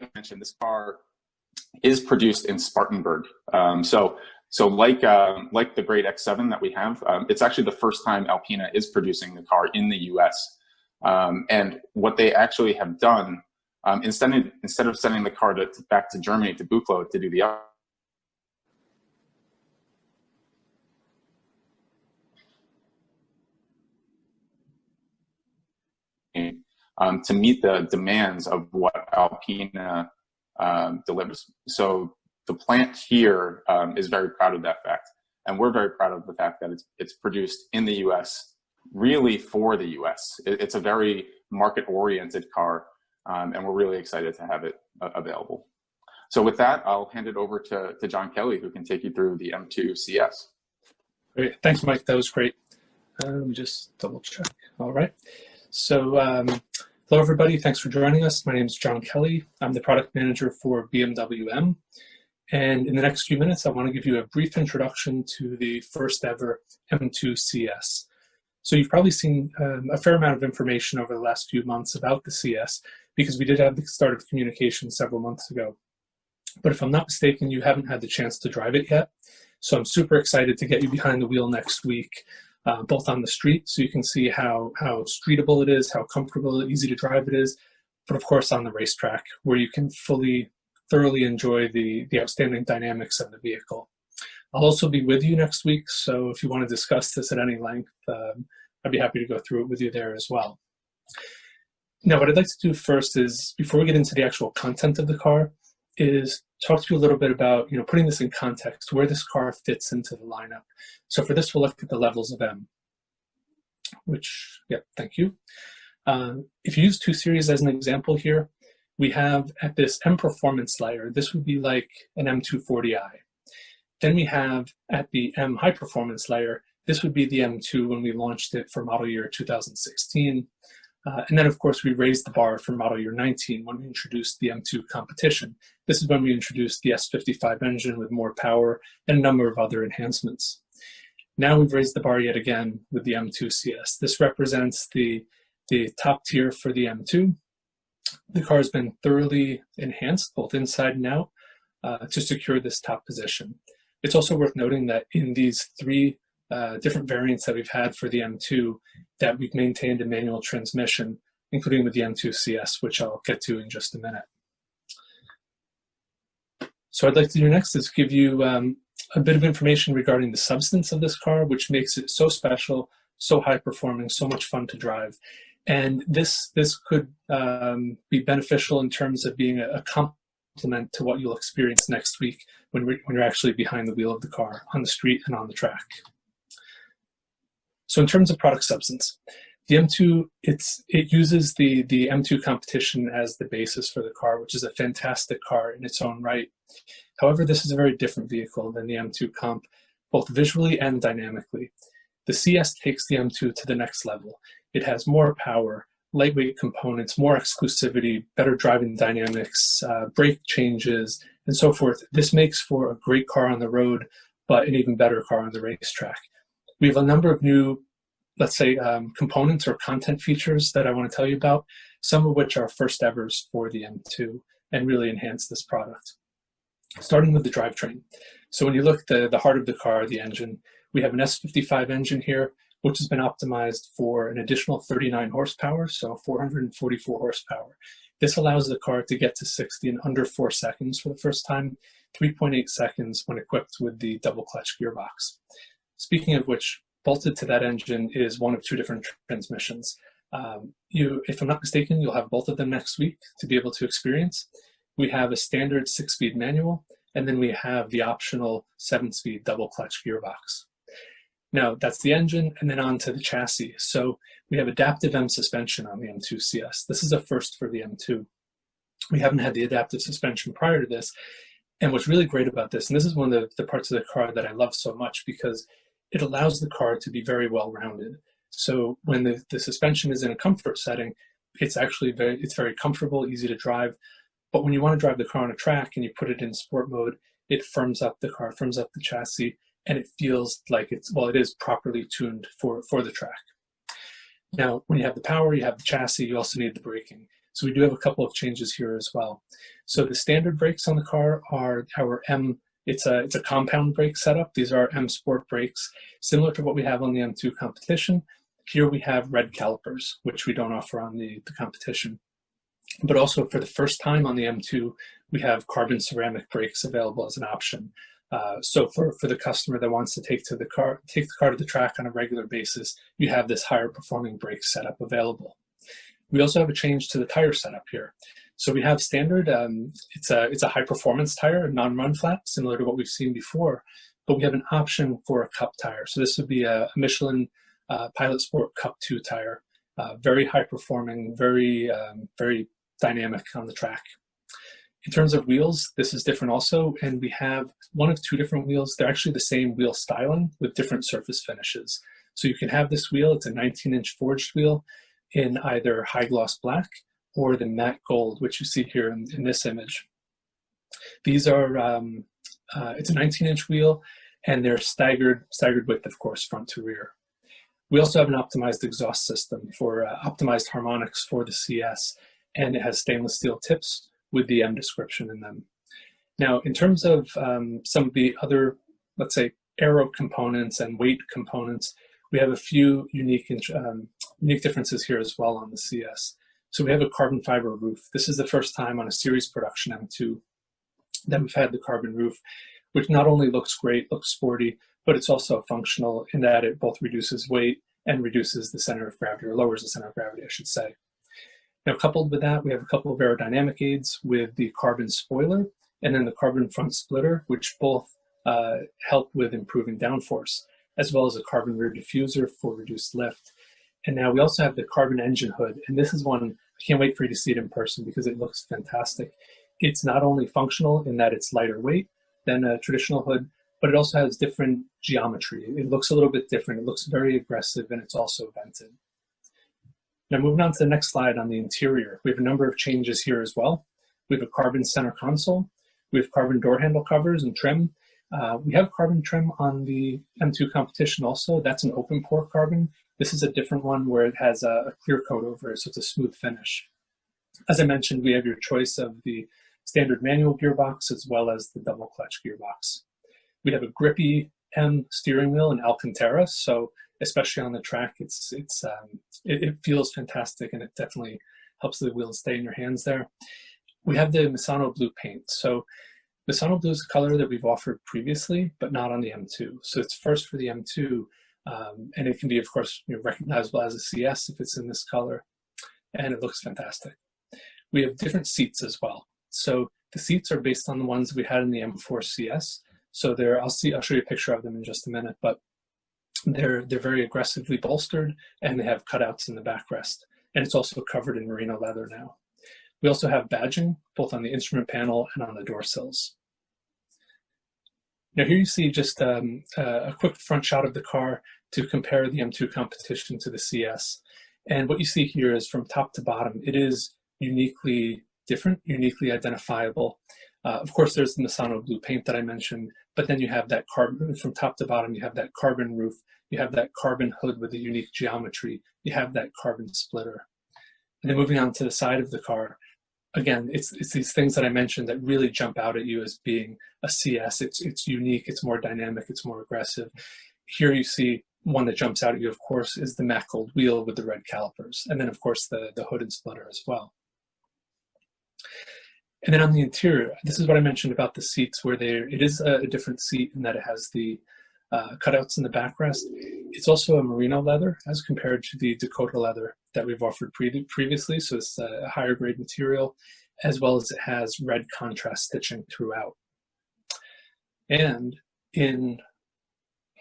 I mentioned this car is produced in Spartanburg. So like the great X7 that we have, it's actually the first time Alpina is producing the car in the US. And what they actually have done, instead of sending the car back to Germany to Buchloe to do the to meet the demands of what Alpina delivers. So the plant here is very proud of that fact. And we're very proud of the fact that it's produced in the US, really for the US. It's a very market-oriented car, and we're really excited to have it available. So with that, I'll hand it over to John Kelly, who can take you through the M2 CS. Great. Thanks, Mike. That was great. Let me just double check. All right. So hello, everybody. Thanks for joining us. My name is John Kelly. I'm the product manager for BMW M. And in the next few minutes, I want to give you a brief introduction to the first ever M2 CS. So you've probably seen a fair amount of information over the last few months about the CS, because we did have the start of communication several months ago. But if I'm not mistaken, you haven't had the chance to drive it yet. So I'm super excited to get you behind the wheel next week, both on the street, so you can see how streetable it is, how comfortable, easy to drive it is, but of course on the racetrack, where you can thoroughly enjoy the outstanding dynamics of the vehicle. I'll also be with you next week, so if you want to discuss this at any length, I'd be happy to go through it with you there as well. Now, what I'd like to do first is, before we get into the actual content of the car, is talk to you a little bit about, putting this in context, where this car fits into the lineup. So for this, we'll look at the levels of M, thank you. If you use 2 Series as an example here, we have at this M Performance layer, this would be like an M240i. Then we have at the M High Performance layer, this would be the M2 when we launched it for model year 2016. And then, of course, we raised the bar for model year 19 when we introduced the M2 Competition. This is when we introduced the S55 engine with more power and a number of other enhancements. Now we've raised the bar yet again with the M2 CS. This represents the top tier for the M2. The car has been thoroughly enhanced, both inside and out, to secure this top position. It's also worth noting that in these 3 different variants that we've had for the M2, that we've maintained a manual transmission, including with the M2 CS, which I'll get to in just a minute. So what I'd like to do next is give you a bit of information regarding the substance of this car, which makes it so special, so high performing, so much fun to drive. And this could be beneficial in terms of being a complement to what you'll experience next week when you're actually behind the wheel of the car on the street and on the track. So in terms of product substance, the M2, it uses the M2 Competition as the basis for the car, which is a fantastic car in its own right. However, this is a very different vehicle than the M2 Comp, both visually and dynamically. The CS takes the M2 to the next level. It has more power, lightweight components, more exclusivity, better driving dynamics, brake changes, and so forth. This makes for a great car on the road, but an even better car on the racetrack. We have a number of new, let's say, components or content features that I want to tell you about, some of which are first evers for the M2 and really enhance this product. Starting with the drivetrain. So when you look at the heart of the car, the engine, we have an S55 engine here, which has been optimized for an additional 39 horsepower, so 444 horsepower. This allows the car to get to 60 in under 4 seconds for the first time, 3.8 seconds when equipped with the double clutch gearbox. Speaking of which, bolted to that engine is one of 2 different transmissions. If I'm not mistaken, you'll have both of them next week to be able to experience. We have a standard 6-speed manual, and then we have the optional 7-speed double clutch gearbox. Now, that's the engine, and then on to the chassis. So we have adaptive M suspension on the M2 CS. This is a first for the M2. We haven't had the adaptive suspension prior to this. And what's really great about this, and this is one of the parts of the car that I love so much, because it allows the car to be very well-rounded. So when the suspension is in a comfort setting, it's actually very comfortable, easy to drive. But when you want to drive the car on a track and you put it in sport mode, it firms up the car, firms up the chassis, and it feels like it is properly tuned for the track. Now, when you have the power, you have the chassis, you also need the braking. So we do have a couple of changes here as well. So the standard brakes on the car are our M. It's a compound brake setup. These are M Sport brakes, similar to what we have on the M2 Competition. Here we have red calipers, which we don't offer on the Competition. But also for the first time on the M2, we have carbon ceramic brakes available as an option. So for the customer that wants to take the car to the track on a regular basis, you have this higher performing brake setup available. We also have a change to the tire setup here. So we have standard, it's a high performance tire, non-run flat, similar to what we've seen before. but we have an option for a Cup tire. So this would be a Michelin Pilot Sport Cup 2 tire. Very high performing, very dynamic on the track. In terms of wheels, this is different also, and we have one of two different wheels. They're actually the same wheel styling with different surface finishes. So you can have this wheel, it's a 19-inch forged wheel in either high gloss black or the matte gold, which you see here in this image. These are, it's a 19-inch wheel, and they're staggered width, of course, front to rear. We also have an optimized exhaust system for optimized harmonics for the CS, and it has stainless steel tips with the M description in them. Now, in terms of some of the other, let's say, aero components and weight components, we have a few unique differences here as well on the CS. So we have a carbon fiber roof. This is the first time on a series production M2 that we've had the carbon roof, which not only looks great, looks sporty, but it's also functional in that it both reduces weight and reduces the center of gravity, or lowers the center of gravity, I should say. Now, coupled with that, we have a couple of aerodynamic aids with the carbon spoiler and then the carbon front splitter, which both help with improving downforce, as well as a carbon rear diffuser for reduced lift. And now we also have the carbon engine hood, and this is one, I can't wait for you to see it in person because it looks fantastic. It's not only functional in that it's lighter weight than a traditional hood, but it also has different geometry. It looks a little bit different. It looks very aggressive, and it's also vented. Now, moving on to the next slide on the interior, we have a number of changes here as well. We have a carbon center console. We have carbon door handle covers and trim. We have carbon trim on the M2 competition also. That's an open pore carbon. This is a different one where it has a clear coat over it, so it's a smooth finish. As I mentioned, we have your choice of the standard manual gearbox as well as the double clutch gearbox. We have a grippy M steering wheel in Alcantara, so especially on the track, it feels fantastic, and it definitely helps the wheels stay in your hands there. We have the Misano blue paint. So Misano blue is a color that we've offered previously, but not on the M2. So it's first for the M2, and it can be, of course, recognizable as a CS if it's in this color, and it looks fantastic. We have different seats as well. So the seats are based on the ones we had in the M4 CS. So I'll show you a picture of them in just a minute, but they're very aggressively bolstered, and they have cutouts in the backrest, and it's also covered in merino leather now. We also have badging both on the instrument panel and on the door sills. Now here you see just a quick front shot of the car to compare the M2 competition to the CS. And what you see here is from top to bottom, it is uniquely different, uniquely identifiable. Of course, there's the Misano blue paint that I mentioned, but then you have that carbon, from top to bottom, you have that carbon roof, you have that carbon hood with a unique geometry, you have that carbon splitter. And then moving on to the side of the car, again, it's these things that I mentioned that really jump out at you as being a CS. It's unique, it's more dynamic, it's more aggressive. Here you see one that jumps out at you, of course, is the matte gold wheel with the red calipers. And then, of course, the hood and splitter as well. And then on the interior, this is what I mentioned about the seats, where it is a different seat in that it has the cutouts in the backrest. It's also a merino leather as compared to the Dakota leather that we've offered previously. So it's a higher grade material, as well as it has red contrast stitching throughout. And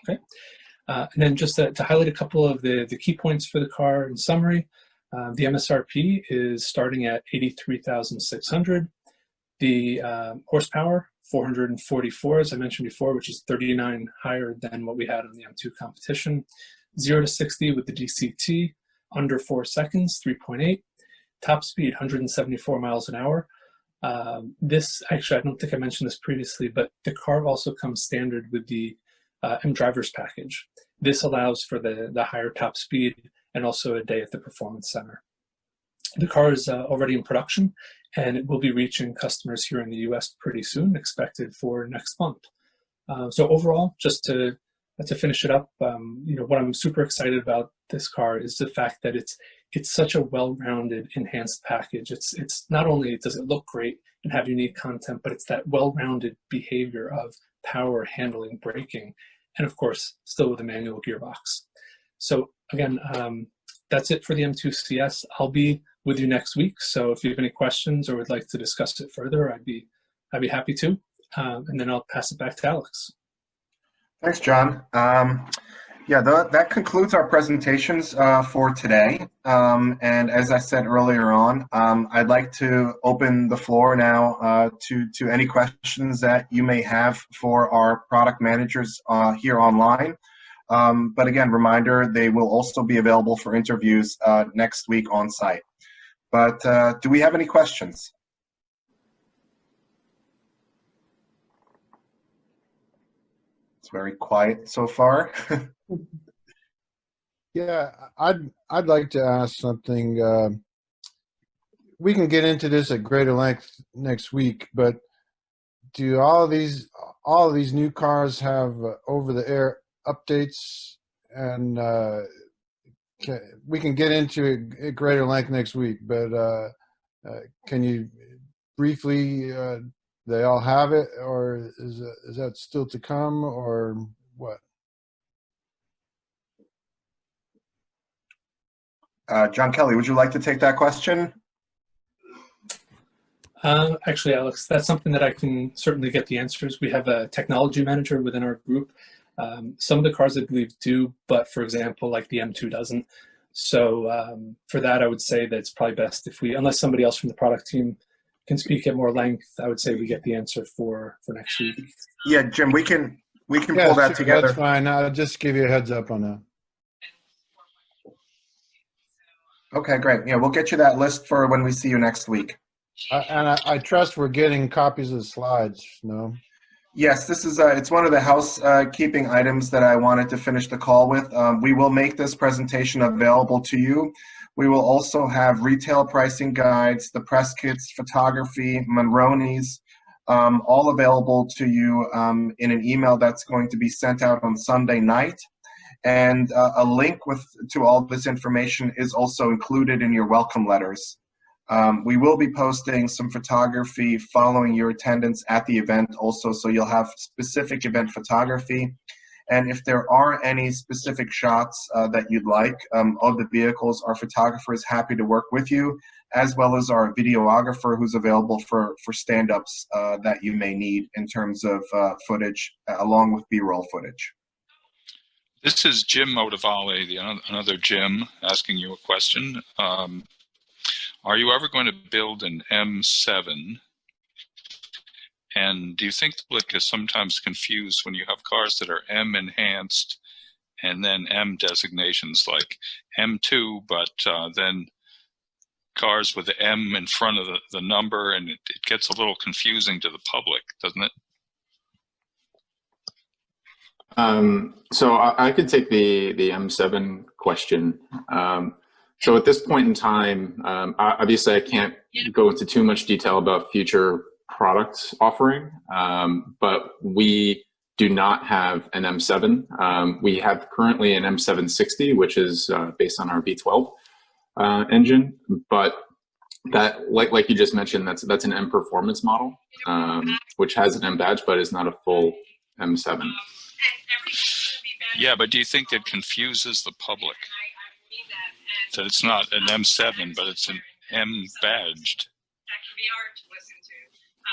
then just to highlight a couple of the key points for the car in summary, the MSRP is starting at $83,600. The horsepower, 444, as I mentioned before, which is 39 higher than what we had on the M2 competition. 0 to 60 with the DCT, under 4 seconds, 3.8. Top speed, 174 miles an hour. This, actually, I don't think I mentioned this previously, but the car also comes standard with the M Drivers package. This allows for the higher top speed and also a day at the Performance Center. The car is already in production, and it will be reaching customers here in the US pretty soon, expected for next month. So overall, just to finish it up, what I'm super excited about this car is the fact that it's such a well-rounded, enhanced package. It's not only does it look great and have unique content, but it's that well-rounded behavior of power, handling, braking, and of course, still with a manual gearbox. So again, that's it for the M2 CS. I'll be with you next week. So if you have any questions or would like to discuss it further, I'd be happy to. And then I'll pass it back to Alex. Thanks, John. Yeah, that concludes our presentations for today. And as I said earlier on, I'd like to open the floor now to any questions that you may have for our product managers here online. But again, reminder, they will also be available for interviews next week on site. But do we have any questions? It's very quiet so far. Yeah, I'd like to ask something. We can get into this at greater length next week, but do all of these new cars have over-the-air updates? And we can get into it at greater length next week, but can you briefly? They all have it, or is that still to come, or what? John Kelly, would you like to take that question? Actually, Alex, that's something that I can certainly get the answers. We have a technology manager within our group. Some of the cars, I believe, do, but for example, like the M2 doesn't. So for that, I would say that it's probably best if we, unless somebody else from the product team can speak at more length, I would say we get the answer for next week. Yeah, Jim, we can pull that together. That's fine. I'll just give you a heads up on that. Okay, great. Yeah, we'll get you that list for when we see you next week. I trust we're getting copies of the slides, no? Yes, this is it's one of the housekeeping items that I wanted to finish the call with. We will make this presentation available to you. We will also have retail pricing guides, the press kits, photography, Monronis, all available to you in an email that's going to be sent out on Sunday night. And a link to all this information is also included in your welcome letters. We will be posting some photography following your attendance at the event also, so you'll have specific event photography. And if there are any specific shots that you'd like of the vehicles, our photographer is happy to work with you, as well as our videographer who's available for stand-ups that you may need in terms of footage, along with B-roll footage. This is Jim Motivale, another Jim, asking you a question. Are you ever going to build an M7? And do you think the public is sometimes confused when you have cars that are M enhanced and then M designations like M2, but then cars with the M in front of the number, and it gets a little confusing to the public, doesn't it? So I could take the M7 question. So at this point in time, obviously I can't go into too much detail about future product offering, but we do not have an M7. We have currently an M760, which is based on our V12 engine, but that, like you just mentioned, that's an M performance model, which has an M badge, but is not a full M7. Yeah, but do you think it confuses the public that it's not an M7, but it's an M badged?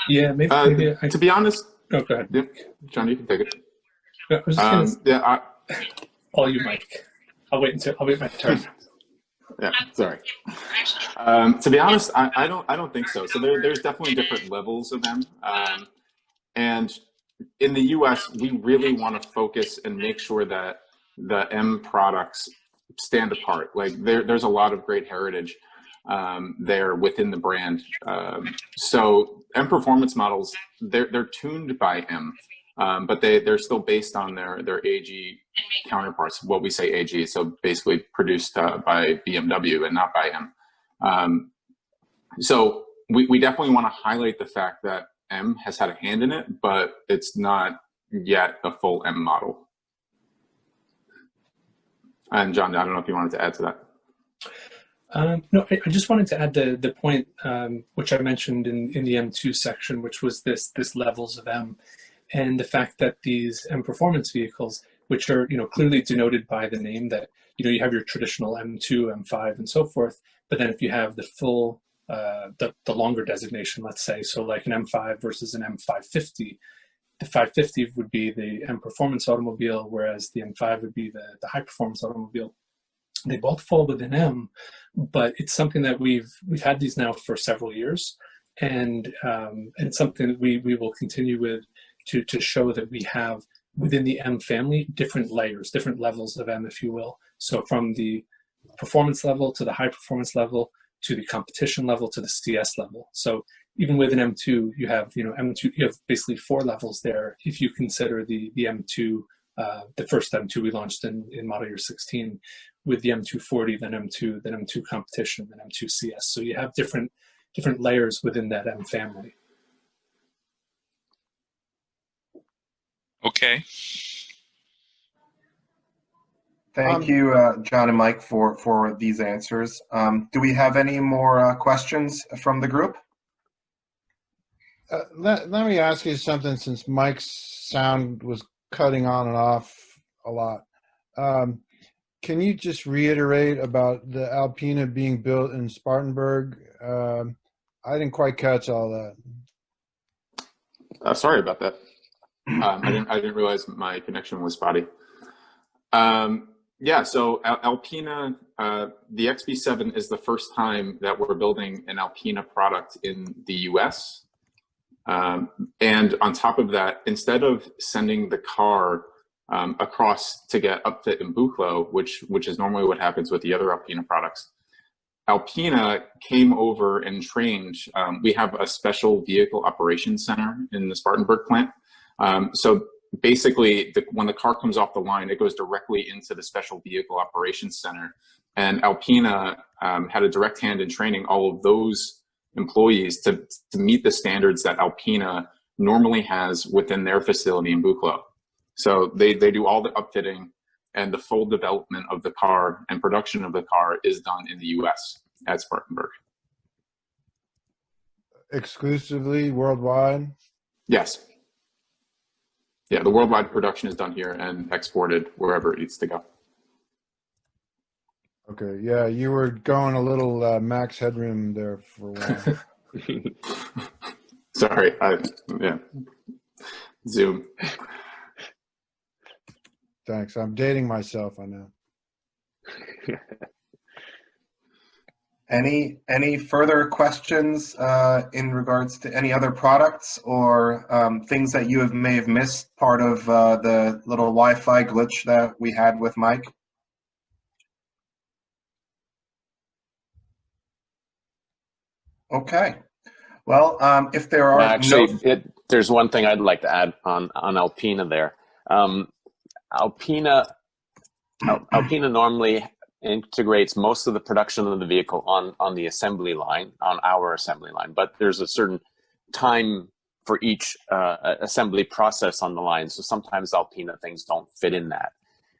Yeah, maybe to be honest. Oh, go ahead. Yeah, John, you can take it. I was just all you, Mike. I'll wait my turn. Yeah, sorry. To be honest, I don't think so. So there's definitely different levels of them, and in the U.S., we really want to focus and make sure that the M products stand apart. Like there's a lot of great heritage there within the brand. So M performance models, they're tuned by M, but they're still based on their AG counterparts. What we say AG, so basically produced by BMW and not by M. So we definitely want to highlight the fact that M has had a hand in it, but it's not yet a full M model. And John, I don't know if you wanted to add to that. No, I just wanted to add the point which I mentioned in the M2 section, which was this levels of M, and the fact that these M performance vehicles, which are clearly denoted by the name, that you have your traditional M2, M5, and so forth, but then if you have the full the longer designation, let's say, so like an M5 versus an M550, the 550 would be the M performance automobile, whereas the M5 would be the high performance automobile. They both fall within M, but it's something that we've had these now for several years, and it's something that we will continue with to show that we have within the M family different layers, different levels of M, if you will. So from the performance level to the high performance level to the competition level to the CS level. So even with an M2, you have M2. You have basically 4 levels there if you consider the M2. The first M2 we launched in model year 16 with the M240, then M2 competition, then M2 CS. So you have different layers within that M family. Okay. Thank you, John and Mike, for these answers. Do we have any more questions from the group? Let me ask you something, since Mike's sound was cutting on and off a lot. Can you just reiterate about the Alpina being built in Spartanburg? I didn't quite catch all that. Sorry about that. I didn't realize my connection was spotty. Yeah, so Alpina, the XB7 is the first time that we're building an Alpina product in the US. And on top of that, instead of sending the car across to get upfit in Buchloe, which is normally what happens with the other Alpina products, Alpina came over and trained. We have a special vehicle operations center in the Spartanburg plant. So basically, when the car comes off the line, it goes directly into the special vehicle operations center. And Alpina had a direct hand in training all of those employees to meet the standards that Alpina normally has within their facility in Buchloe. So they do all the upfitting, and the full development of the car and production of the car is done in the US at Spartanburg. Exclusively worldwide? Yes. Yeah, the worldwide production is done here and exported wherever it needs to go. Okay, yeah, you were going a little max headroom there for a while. Sorry, yeah. Zoom. Thanks. I'm dating myself, I know. Any further questions in regards to any other products or things that you may have missed part of the little Wi-Fi glitch that we had with Mike? Okay. Well, if there are there's one thing I'd like to add on Alpina there. Alpina normally integrates most of the production of the vehicle on the assembly line, on our assembly line, but there's a certain time for each assembly process on the line. So sometimes Alpina things don't fit in that.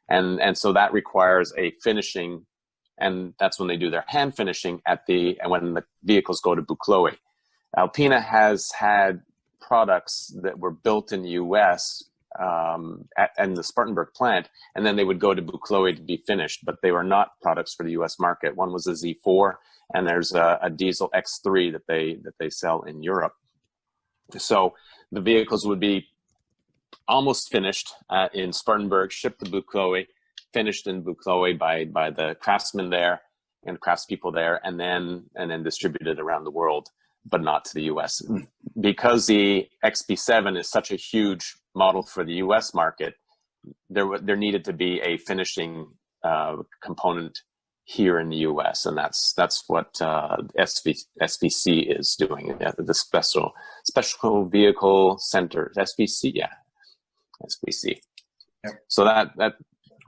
And so that requires a finishing, and that's when they do their hand finishing when the vehicles go to Buchloe. Alpina has had products that were built in the US in the Spartanburg plant, and then they would go to Buchloe to be finished, but they were not products for the US market. One was a Z4, and there's a diesel X3 that they sell in Europe. So the vehicles would be almost finished in Spartanburg, shipped to Buchloe, finished in Buchloe by the craftsmen there and craftspeople there, and then distributed around the world, but not to the US. Because the XB7 is such a huge model for the US market, there needed to be a finishing component here in the US, and that's what SVC is doing, the special vehicle center, SVC, yeah, SVC. Yep. So that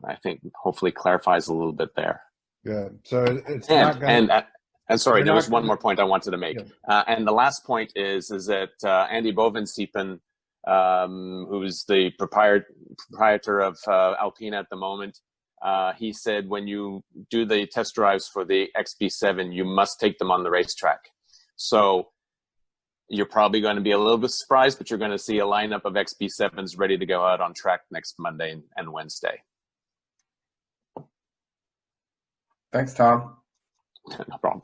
I think hopefully clarifies a little bit there. Yeah. So it's not gonna... And sorry, there was one more point I wanted to make. Yeah. And the last point is that Andy Bovensiepen, who's the proprietor of Alpina at the moment, he said when you do the test drives for the XB7, you must take them on the racetrack. So you're probably going to be a little bit surprised, but you're going to see a lineup of XB7s ready to go out on track next Monday and Wednesday. Thanks, Tom. No problem.